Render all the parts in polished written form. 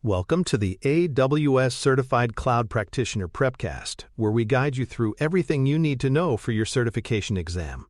Welcome to the AWS Certified Cloud Practitioner Prepcast, where we guide you through everything you need to know for your certification exam.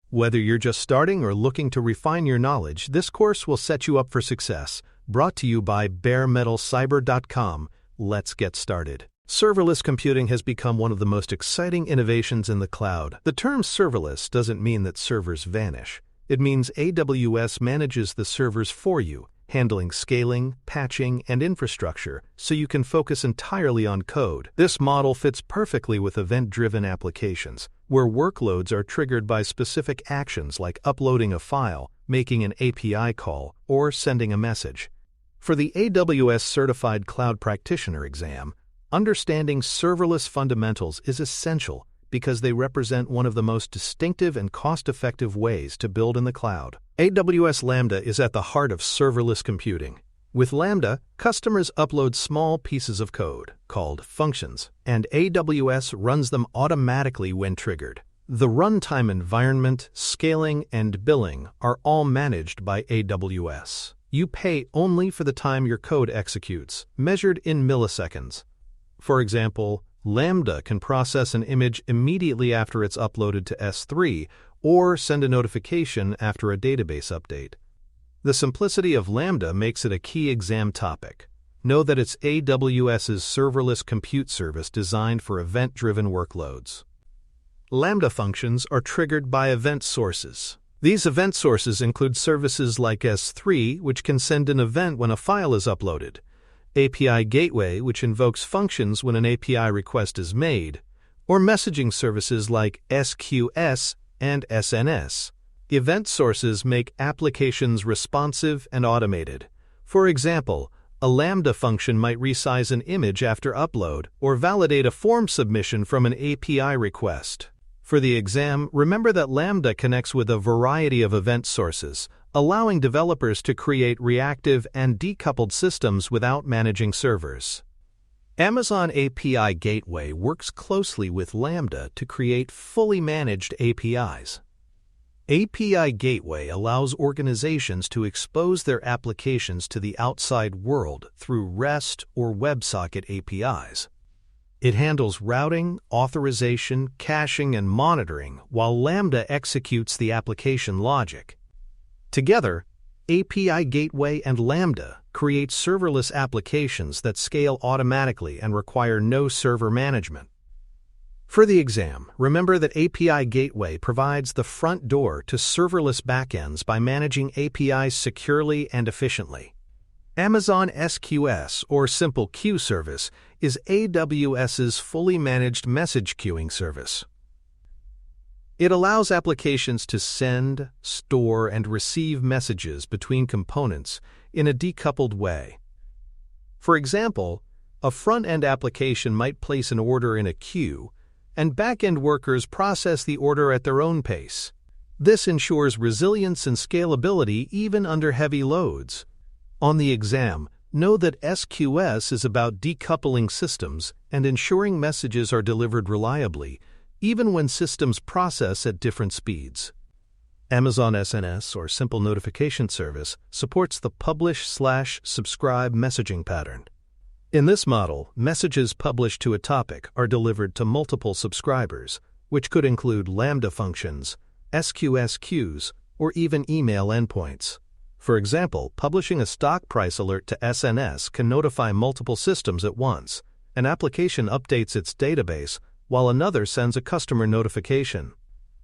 Whether you're just starting or looking to refine your knowledge, this course will set you up for success. Brought to you by baremetalcyber.com. Let's get started. Serverless computing has become one of the most exciting innovations in the cloud. The term serverless doesn't mean that servers vanish. It means AWS manages the servers for you, handling scaling, patching, and infrastructure so you can focus entirely on code. This model fits perfectly with event-driven applications, where workloads are triggered by specific actions like uploading a file, making an API call, or sending a message. For the AWS Certified Cloud Practitioner exam, understanding serverless fundamentals is essential because they represent one of the most distinctive and cost-effective ways to build in the cloud. AWS Lambda is at the heart of serverless computing. With Lambda, customers upload small pieces of code, called functions, and AWS runs them automatically when triggered. The runtime environment, scaling, and billing are all managed by AWS. You pay only for the time your code executes, measured in milliseconds. For example, Lambda can process an image immediately after it's uploaded to S3 or send a notification after a database update. The simplicity of Lambda makes it a key exam topic. Know that it's AWS's serverless compute service designed for event-driven workloads. Lambda functions are triggered by event sources. These event sources include services like S3, which can send an event when a file is uploaded, API Gateway, which invokes functions when an API request is made, or messaging services like SQS and SNS. Event sources make applications responsive and automated. For example, a Lambda function might resize an image after upload or validate a form submission from an API request. For the exam, remember that Lambda connects with a variety of event sources, allowing developers to create reactive and decoupled systems without managing servers. Amazon API Gateway works closely with Lambda to create fully managed APIs. API Gateway allows organizations to expose their applications to the outside world through REST or WebSocket APIs. It handles routing, authorization, caching, and monitoring, while Lambda executes the application logic. Together, API Gateway and Lambda create serverless applications that scale automatically and require no server management. For the exam, remember that API Gateway provides the front door to serverless backends by managing APIs securely and efficiently. Amazon SQS, or Simple Queue Service, is AWS's fully managed message queuing service. It allows applications to send, store, and receive messages between components in a decoupled way. For example, a front-end application might place an order in a queue, and back-end workers process the order at their own pace. This ensures resilience and scalability even under heavy loads. On the exam, know that SQS is about decoupling systems and ensuring messages are delivered reliably, even when systems process at different speeds. Amazon SNS, or Simple Notification Service, supports the publish/subscribe messaging pattern. In this model, messages published to a topic are delivered to multiple subscribers, which could include Lambda functions, SQS queues, or even email endpoints. For example, publishing a stock price alert to SNS can notify multiple systems at once. An application updates its database, while another sends a customer notification.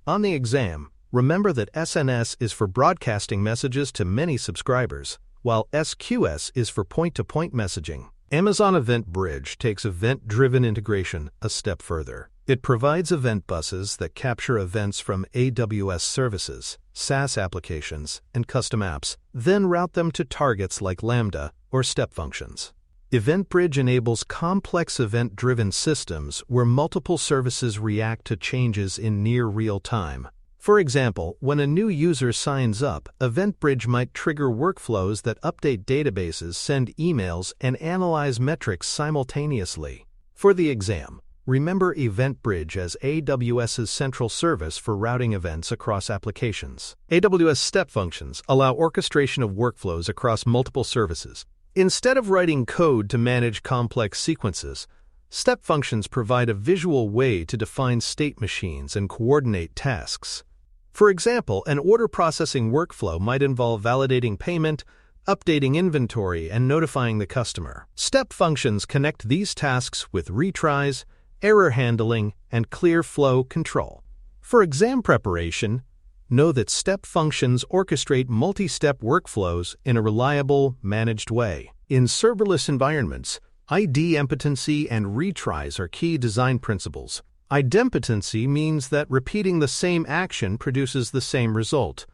On the exam, remember that SNS is for broadcasting messages to many subscribers, while SQS is for point-to-point messaging. Amazon Event Bridge takes event-driven integration a step further. It provides event buses that capture events from AWS services, SaaS applications, and custom apps, then route them to targets like Lambda or step functions. EventBridge enables complex event-driven systems where multiple services react to changes in near real time. For example, when a new user signs up, EventBridge might trigger workflows that update databases, send emails, and analyze metrics simultaneously. For the exam, remember EventBridge as AWS's central service for routing events across applications. AWS step functions allow orchestration of workflows across multiple services. Instead of writing code to manage complex sequences, step functions provide a visual way to define state machines and coordinate tasks. For example, an order processing workflow might involve validating payment, updating inventory, and notifying the customer. Step functions connect these tasks with retries, error handling, and clear flow control. For exam preparation, know that step functions orchestrate multi-step workflows in a reliable, managed way. In serverless environments, idempotency and retries are key design principles. Idempotency means that repeating the same action produces the same result,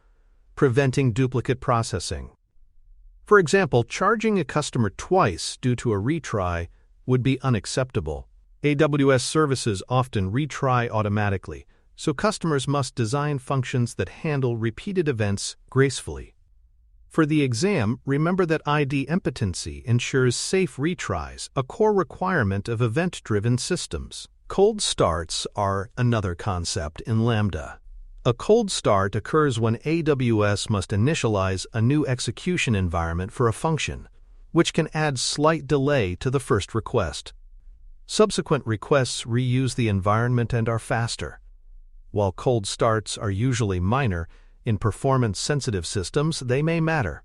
preventing duplicate processing. For example, charging a customer twice due to a retry would be unacceptable. AWS services often retry automatically, so customers must design functions that handle repeated events gracefully. For the exam, remember that idempotency ensures safe retries, a core requirement of event-driven systems. Cold starts are another concept in Lambda. A cold start occurs when AWS must initialize a new execution environment for a function, which can add slight delay to the first request. Subsequent requests reuse the environment and are faster. While cold starts are usually minor, in performance-sensitive systems they may matter.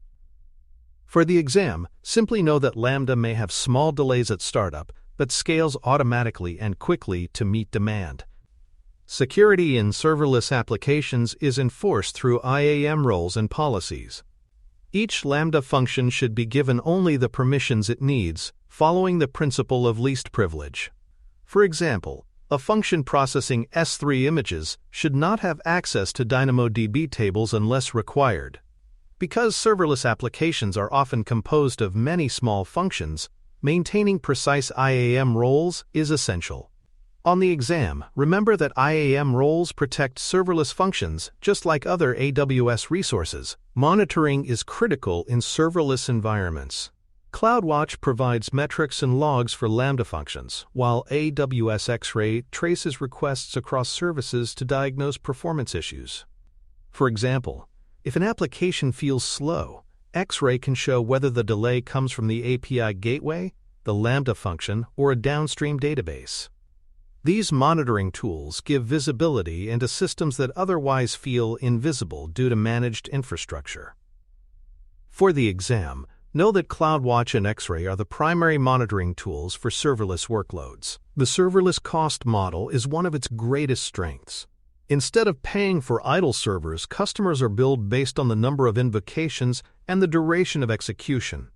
For the exam, simply know that Lambda may have small delays at startup, but scales automatically and quickly to meet demand. Security in serverless applications is enforced through IAM roles and policies. Each Lambda function should be given only the permissions it needs, following the principle of least privilege. For example, a function processing S3 images should not have access to DynamoDB tables unless required. Because serverless applications are often composed of many small functions, maintaining precise IAM roles is essential. On the exam, remember that IAM roles protect serverless functions just like other AWS resources. Monitoring is critical in serverless environments. CloudWatch provides metrics and logs for Lambda functions, while AWS X-Ray traces requests across services to diagnose performance issues. For example, if an application feels slow, X-Ray can show whether the delay comes from the API gateway, the Lambda function, or a downstream database. These monitoring tools give visibility into systems that otherwise feel invisible due to managed infrastructure. For the exam, know that CloudWatch and X-Ray are the primary monitoring tools for serverless workloads. The serverless cost model is one of its greatest strengths. Instead of paying for idle servers, customers are billed based on the number of invocations and the duration of execution.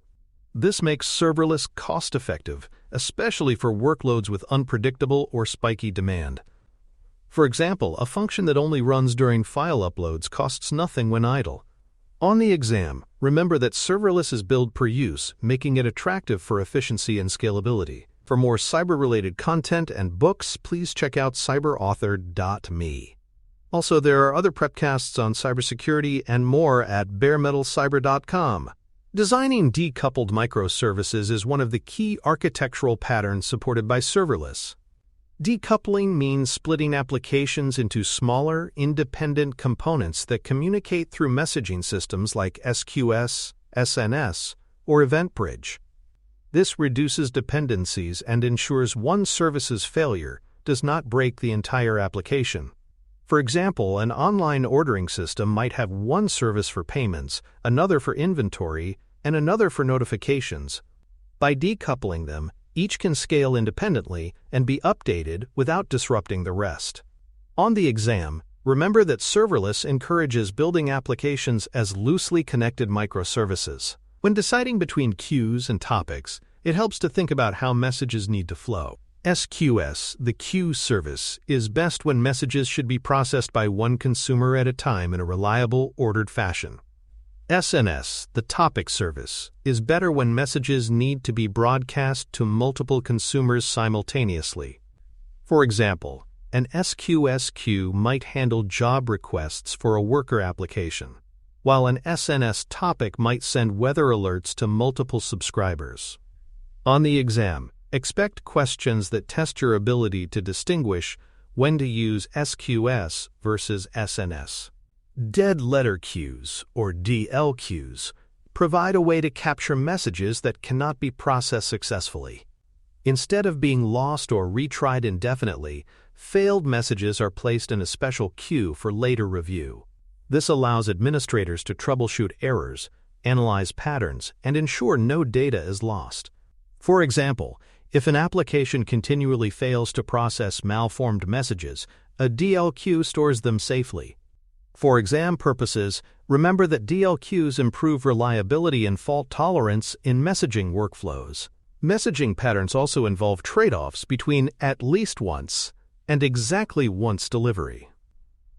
This makes serverless cost-effective, especially for workloads with unpredictable or spiky demand. For example, a function that only runs during file uploads costs nothing when idle. On the exam, remember that serverless is billed per use, making it attractive for efficiency and scalability. For more cyber-related content and books, please check out cyberauthor.me. Also, there are other prepcasts on cybersecurity and more at baremetalcyber.com. Designing decoupled microservices is one of the key architectural patterns supported by serverless. Decoupling means splitting applications into smaller, independent components that communicate through messaging systems like SQS, SNS, or EventBridge. This reduces dependencies and ensures one service's failure does not break the entire application. For example, an online ordering system might have one service for payments, another for inventory, and another for notifications. By decoupling them, each can scale independently and be updated without disrupting the rest. On the exam, remember that serverless encourages building applications as loosely connected microservices. When deciding between queues and topics, it helps to think about how messages need to flow. SQS, the queue service, is best when messages should be processed by one consumer at a time in a reliable, ordered fashion. SNS, the topic service, is better when messages need to be broadcast to multiple consumers simultaneously. For example, an SQS queue might handle job requests for a worker application, while an SNS topic might send weather alerts to multiple subscribers. On the exam, expect questions that test your ability to distinguish when to use SQS versus SNS. Dead letter queues, or DL queues, provide a way to capture messages that cannot be processed successfully. Instead of being lost or retried indefinitely, failed messages are placed in a special queue for later review. This allows administrators to troubleshoot errors, analyze patterns, and ensure no data is lost. For example, if an application continually fails to process malformed messages, a DL queue stores them safely. For exam purposes, remember that DL queues improve reliability and fault tolerance in messaging workflows. Messaging patterns also involve trade-offs between at least once and exactly once delivery.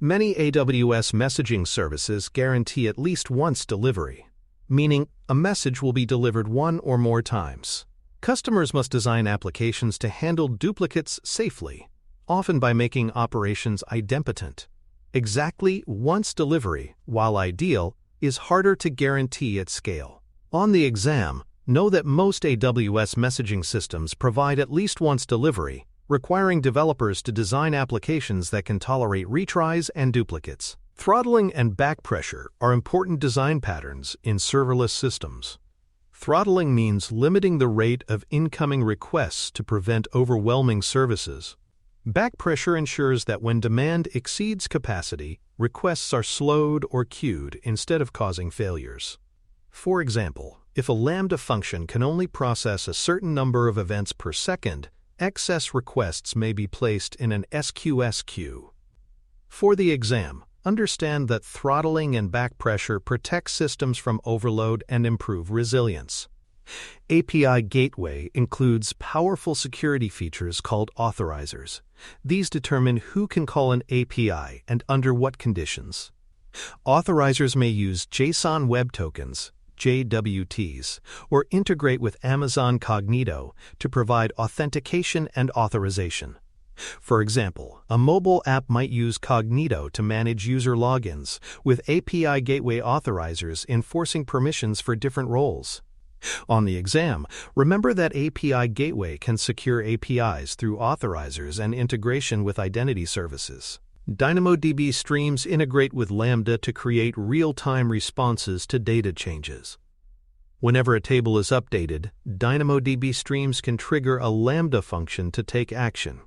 Many AWS messaging services guarantee at least once delivery, meaning a message will be delivered one or more times. Customers must design applications to handle duplicates safely, often by making operations idempotent. Exactly once delivery, while ideal, is harder to guarantee at scale. On the exam, know that most AWS messaging systems provide at least once delivery, requiring developers to design applications that can tolerate retries and duplicates. Throttling and back pressure are important design patterns in serverless systems. Throttling means limiting the rate of incoming requests to prevent overwhelming services. Back pressure ensures that when demand exceeds capacity, requests are slowed or queued instead of causing failures. For example, if a Lambda function can only process a certain number of events per second, excess requests may be placed in an SQS queue. For the exam, understand that throttling and back pressure protect systems from overload and improve resilience. API Gateway includes powerful security features called authorizers. These determine who can call an API and under what conditions. Authorizers may use JSON Web Tokens, JWTs, or integrate with Amazon Cognito to provide authentication and authorization. For example, a mobile app might use Cognito to manage user logins, with API Gateway authorizers enforcing permissions for different roles. On the exam, remember that API Gateway can secure APIs through authorizers and integration with identity services. DynamoDB streams integrate with Lambda to create real-time responses to data changes. Whenever a table is updated, DynamoDB streams can trigger a Lambda function to take action.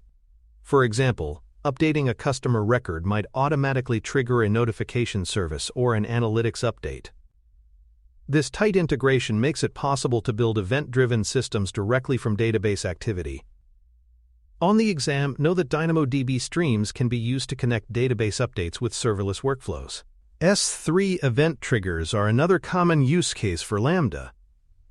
For example, updating a customer record might automatically trigger a notification service or an analytics update. This tight integration makes it possible to build event-driven systems directly from database activity. On the exam, know that DynamoDB streams can be used to connect database updates with serverless workflows. S3 event triggers are another common use case for Lambda.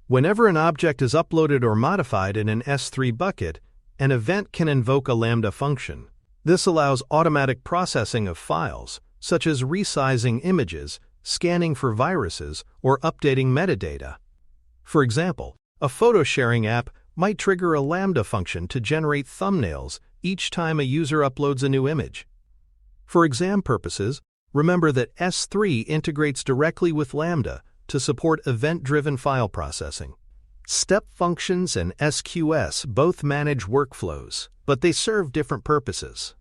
Whenever an object is uploaded or modified in an S3 bucket, an event can invoke a Lambda function. This allows automatic processing of files, such as resizing images, scanning for viruses, or updating metadata. For example, a photo-sharing app might trigger a Lambda function to generate thumbnails each time a user uploads a new image. For exam purposes, remember that S3 integrates directly with Lambda to support event-driven file processing. Step functions and SQS both manage workflows, but they serve different purposes.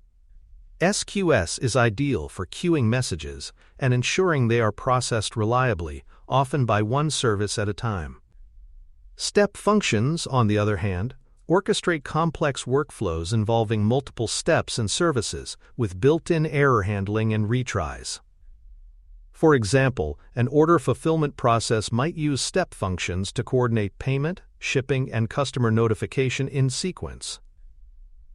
SQS is ideal for queuing messages and ensuring they are processed reliably, often by one service at a time. Step functions, on the other hand, orchestrate complex workflows involving multiple steps and services with built-in error handling and retries. For example, an order fulfillment process might use step functions to coordinate payment, shipping, and customer notification in sequence.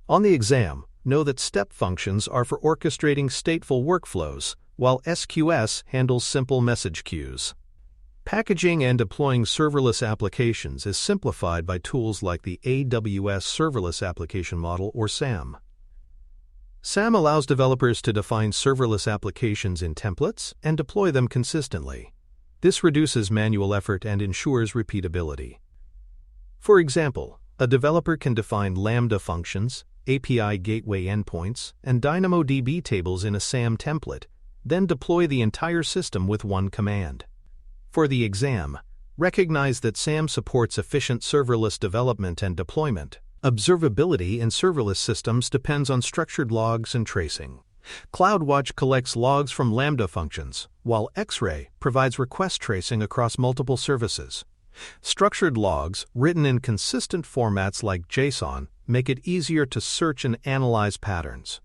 On the exam, know that step functions are for orchestrating stateful workflows, while SQS handles simple message queues. Packaging and deploying serverless applications is simplified by tools like the AWS Serverless Application Model, or SAM. SAM allows developers to define serverless applications in templates and deploy them consistently. This reduces manual effort and ensures repeatability. For example, a developer can define Lambda functions, API Gateway endpoints, and DynamoDB tables in a SAM template, then deploy the entire system with one command. For the exam, recognize that SAM supports efficient serverless development and deployment. Observability in serverless systems depends on structured logs and tracing. CloudWatch collects logs from Lambda functions, while X-Ray provides request tracing across multiple services. Structured logs, written in consistent formats like JSON, make it easier to search and analyze patterns.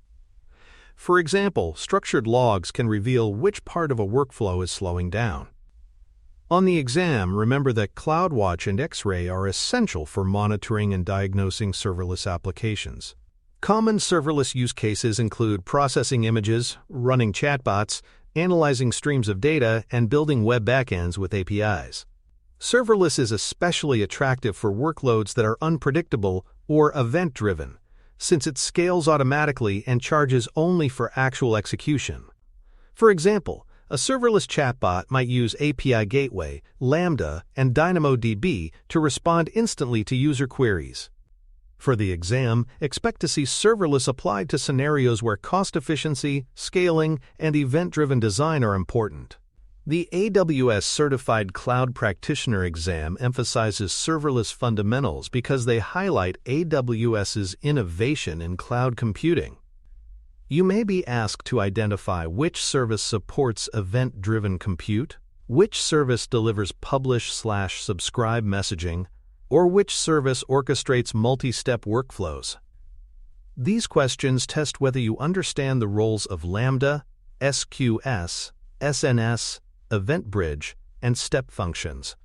For example, structured logs can reveal which part of a workflow is slowing down. On the exam, remember that CloudWatch and X-Ray are essential for monitoring and diagnosing serverless applications. Common serverless use cases include processing images, running chatbots, analyzing streams of data, and building web backends with APIs. Serverless is especially attractive for workloads that are unpredictable or event-driven, since it scales automatically and charges only for actual execution. For example, a serverless chatbot might use API Gateway, Lambda, and DynamoDB to respond instantly to user queries. For the exam, expect to see serverless applied to scenarios where cost efficiency, scaling, and event-driven design are important. The AWS Certified Cloud Practitioner exam emphasizes serverless fundamentals because they highlight AWS's innovation in cloud computing. You may be asked to identify which service supports event-driven compute, which service delivers publish/subscribe messaging, or which service orchestrates multi-step workflows. These questions test whether you understand the roles of Lambda, SQS, SNS, EventBridge, and step functions.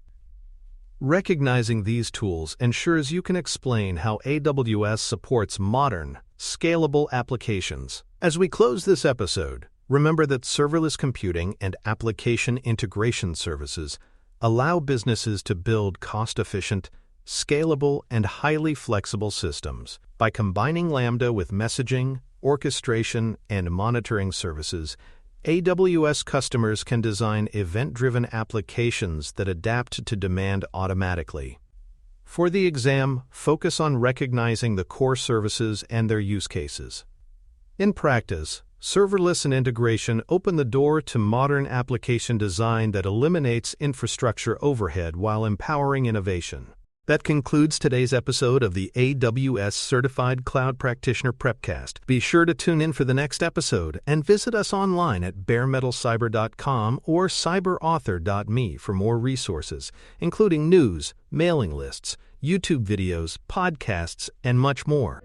Recognizing these tools ensures you can explain how AWS supports modern, scalable applications. As we close this episode, remember that serverless computing and application integration services allow businesses to build cost-efficient, scalable, and highly flexible systems. By combining Lambda with messaging, orchestration, and monitoring services, AWS customers can design event-driven applications that adapt to demand automatically. For the exam, focus on recognizing the core services and their use cases. In practice, serverless and integration open the door to modern application design that eliminates infrastructure overhead while empowering innovation. That concludes today's episode of the AWS Certified Cloud Practitioner Prepcast. Be sure to tune in for the next episode and visit us online at baremetalcyber.com or cyberauthor.me for more resources, including news, mailing lists, YouTube videos, podcasts, and much more.